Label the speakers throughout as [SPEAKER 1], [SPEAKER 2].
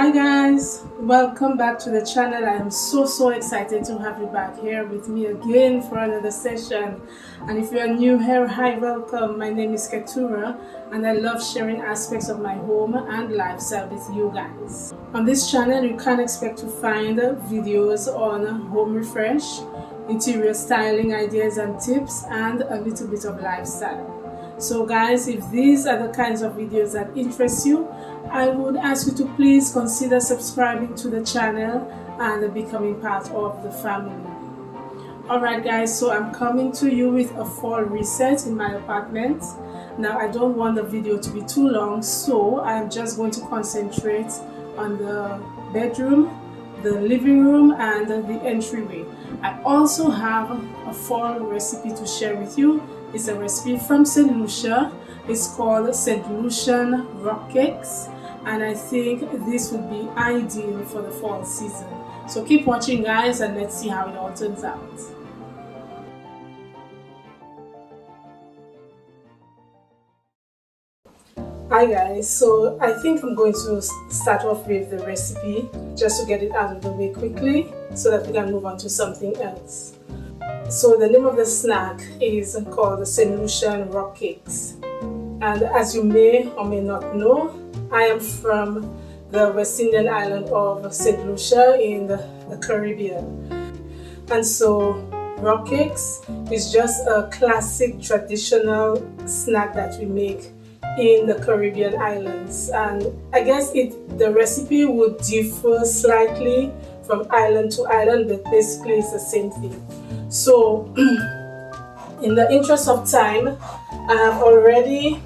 [SPEAKER 1] Hi guys, welcome back to the channel. I am so excited to have you back here with me again for another session. And if you are new here, hi, welcome. My name is Ketura and I love sharing aspects of my home and lifestyle with you guys. On this channel you can expect to find videos on home refresh, interior styling ideas and tips, and a little bit of lifestyle. So guys, if these are the kinds of videos that interest you, I would ask you to please consider subscribing to the channel and becoming part of the family. Alright guys, so I'm coming to you with a fall reset in my apartment. Now I don't want the video to be too long, so I'm just going to concentrate on the bedroom, the living room, and the entryway. I also have a fall recipe to share with you. It's a recipe from St. Lucia. It's called St. Lucian Rock Cakes, and I think this would be ideal for the fall season. So keep watching guys and let's see how it all turns out. Hi guys, so I think I'm going to start off with the recipe just to get it out of the way quickly so that we can move on to something else. So the name of the snack is called the St. Lucian Rock Cakes, and as you may or may not know, I am from the West Indian island of St. Lucia in the Caribbean, and so rock cakes is just a classic traditional snack that we make in the Caribbean islands, and I guess the recipe would differ slightly from island to island, but basically it's the same thing. So in the interest of time, I have already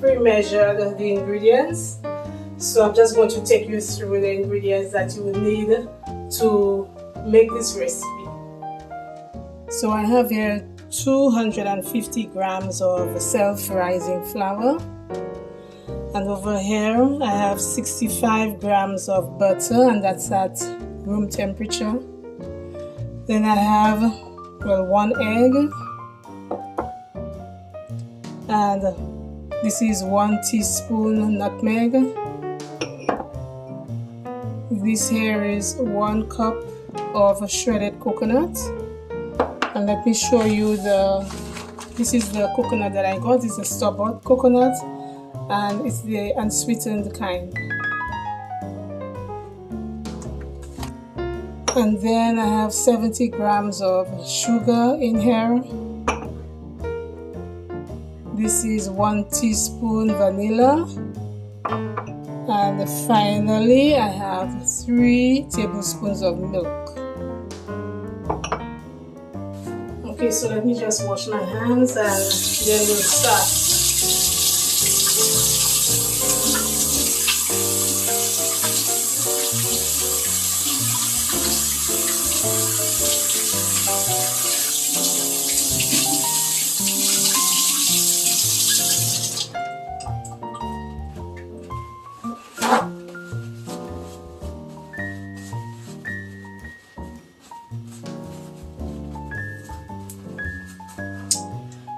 [SPEAKER 1] pre-measured the ingredients, so I'm just going to take you through the ingredients that you will need to make this recipe. So I have here 250 grams of self-rising flour, and over here I have 65 grams of butter, and that's at room temperature. Then I have, well, 1 egg, and this is 1 teaspoon nutmeg. This here is 1 cup of shredded coconut, and let me show you this is the coconut that I got. It's a store-bought coconut, and it's the unsweetened kind. And then I have 70 grams of sugar in here. This is 1 teaspoon vanilla. And finally, I have 3 tablespoons of milk. Okay, so let me just wash my hands and then we'll start.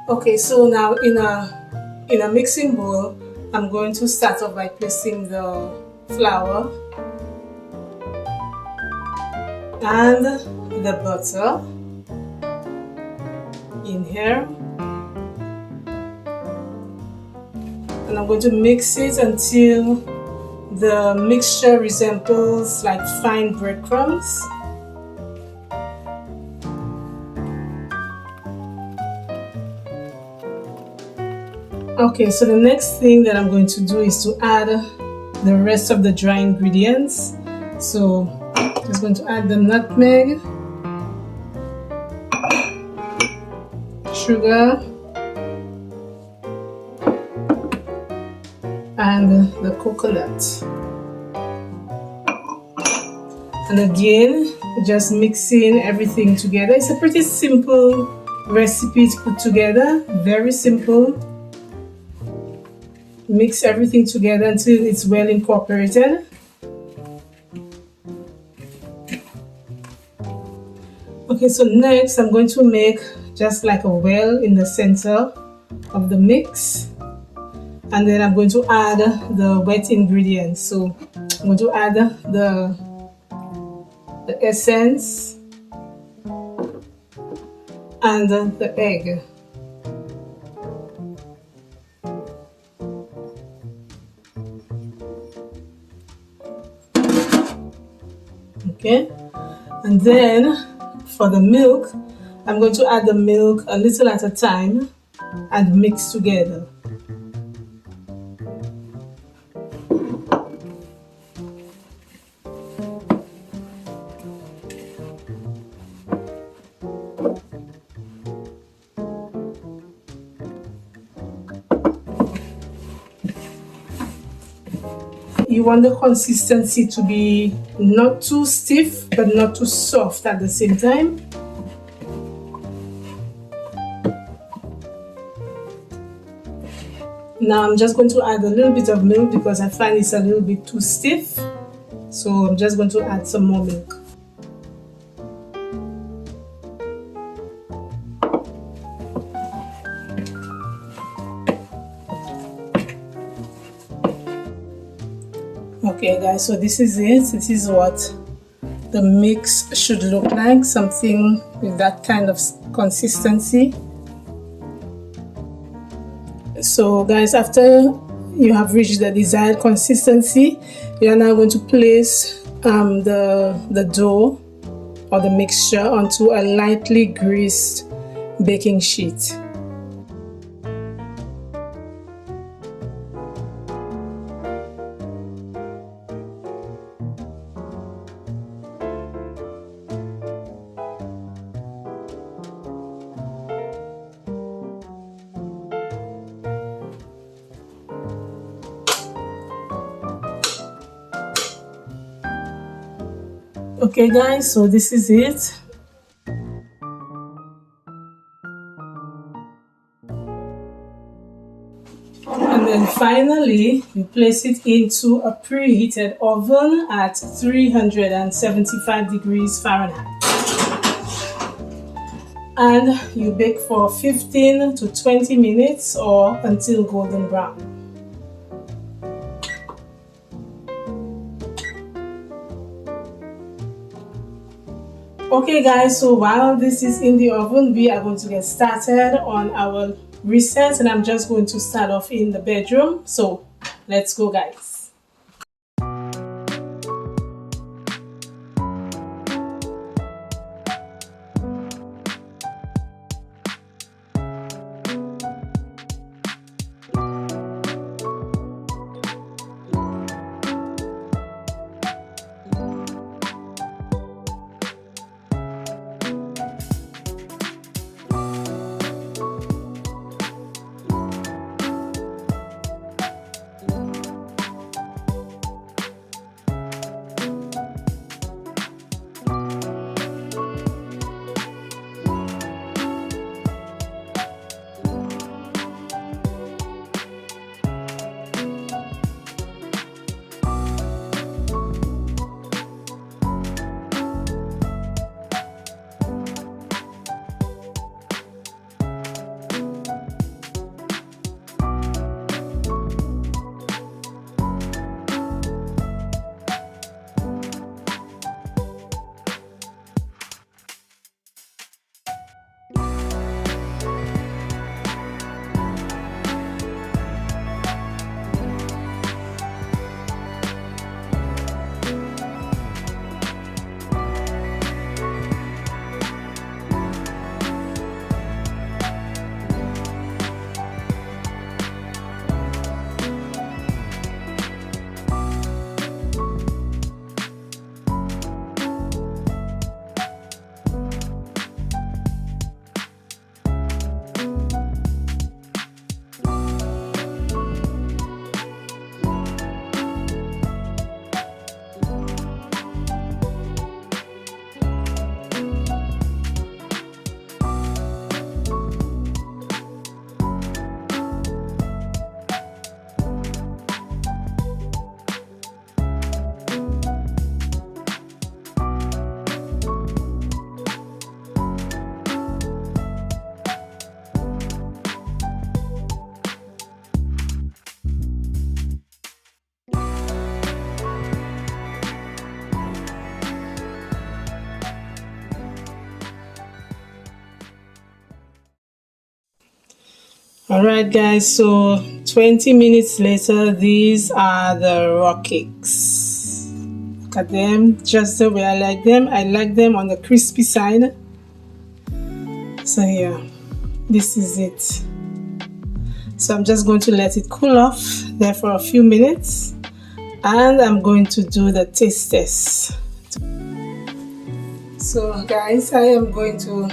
[SPEAKER 1] Okay, so now in a mixing bowl, I'm going to start off by placing the flour and the butter in here, and I'm going to mix it until the mixture resembles like fine breadcrumbs. Okay, so the next thing that I'm going to do is to add the rest of the dry ingredients. So just going to add the nutmeg, sugar, and the coconut. And again, just mixing everything together. It's a pretty simple recipe to put together, very simple. Mix everything together until it's well incorporated. Okay, so next I'm going to make just like a well in the center of the mix, and then I'm going to add the wet ingredients. So I'm going to add the essence and the egg. Okay, and then for the milk, I'm going to add the milk a little at a time and mix together. You want the consistency to be not too stiff but not too soft at the same time. Now I'm just going to add a little bit of milk because I find it's a little bit too stiff. So I'm just going to add some more milk. Okay guys, so this is it. This is what the mix should look like, something with that kind of consistency. So guys, after you have reached the desired consistency, you are now going to place the dough or the mixture onto a lightly greased baking sheet. Okay guys, so this is it. And then finally, you place it into a preheated oven at 375 degrees Fahrenheit. And you bake for 15 to 20 minutes or until golden brown. Okay guys, so while this is in the oven, we are going to get started on our reset, and I'm just going to start off in the bedroom. So let's go guys. Alright guys, so 20 minutes later, these are the rock cakes. Look at them, just the way I like them. I like them on the crispy side. So yeah, this is it. So I'm just going to let it cool off there for a few minutes, and I'm going to do the taste test. So guys, I am going to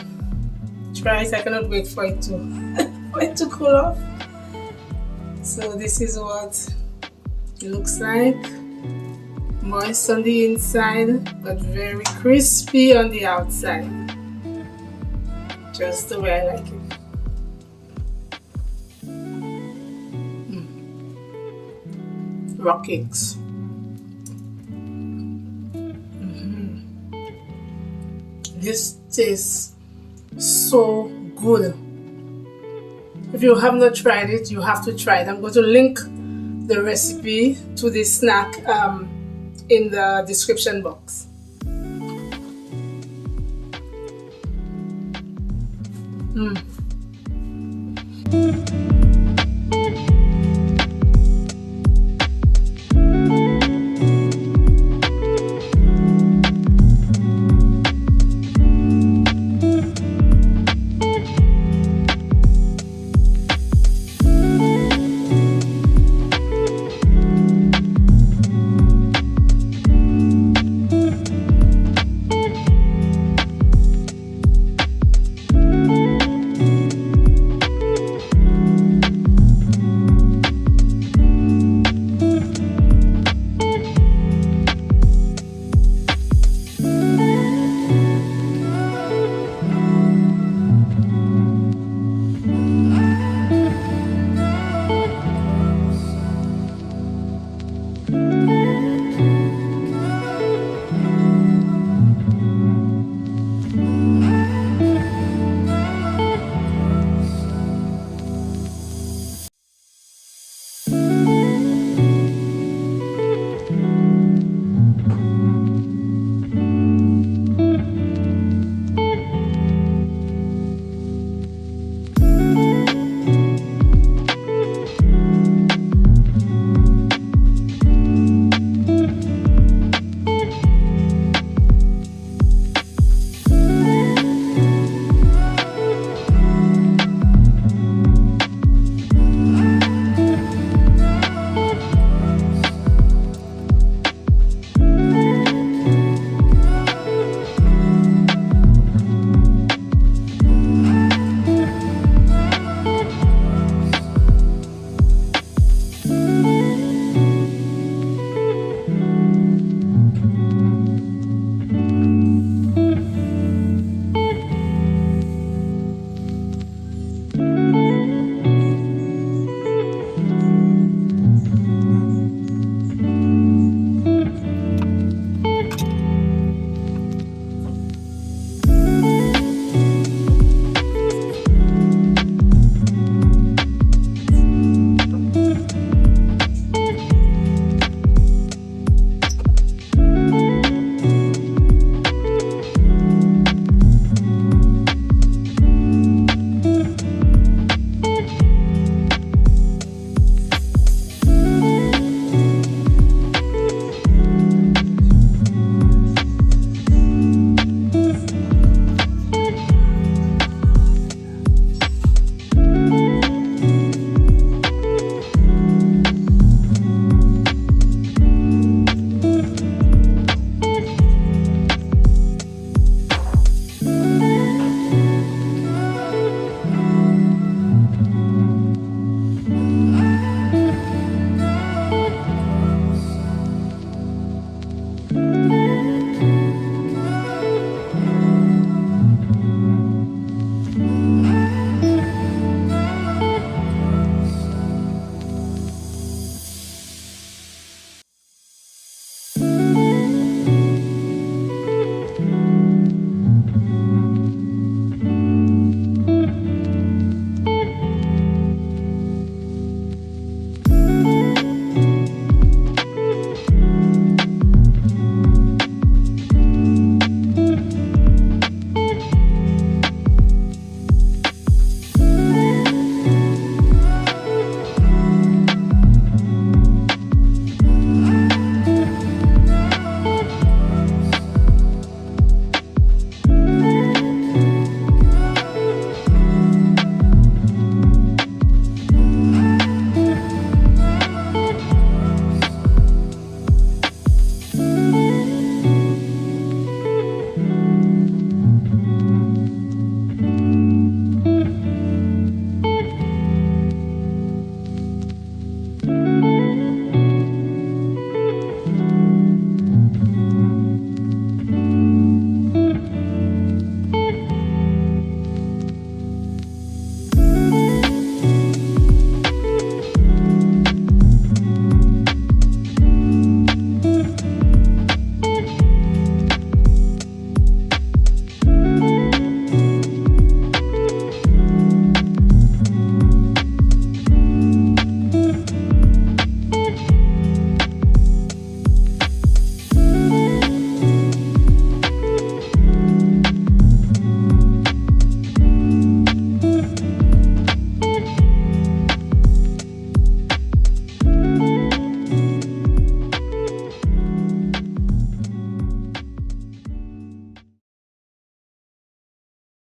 [SPEAKER 1] try it. I cannot wait for it to cool off. So this is what it looks like. Moist on the inside, but very crispy on the outside. Just the way I like it. Rock cakes. This tastes so good. If you have not tried it, you have to try it. I'm going to link the recipe to this snack in the description box.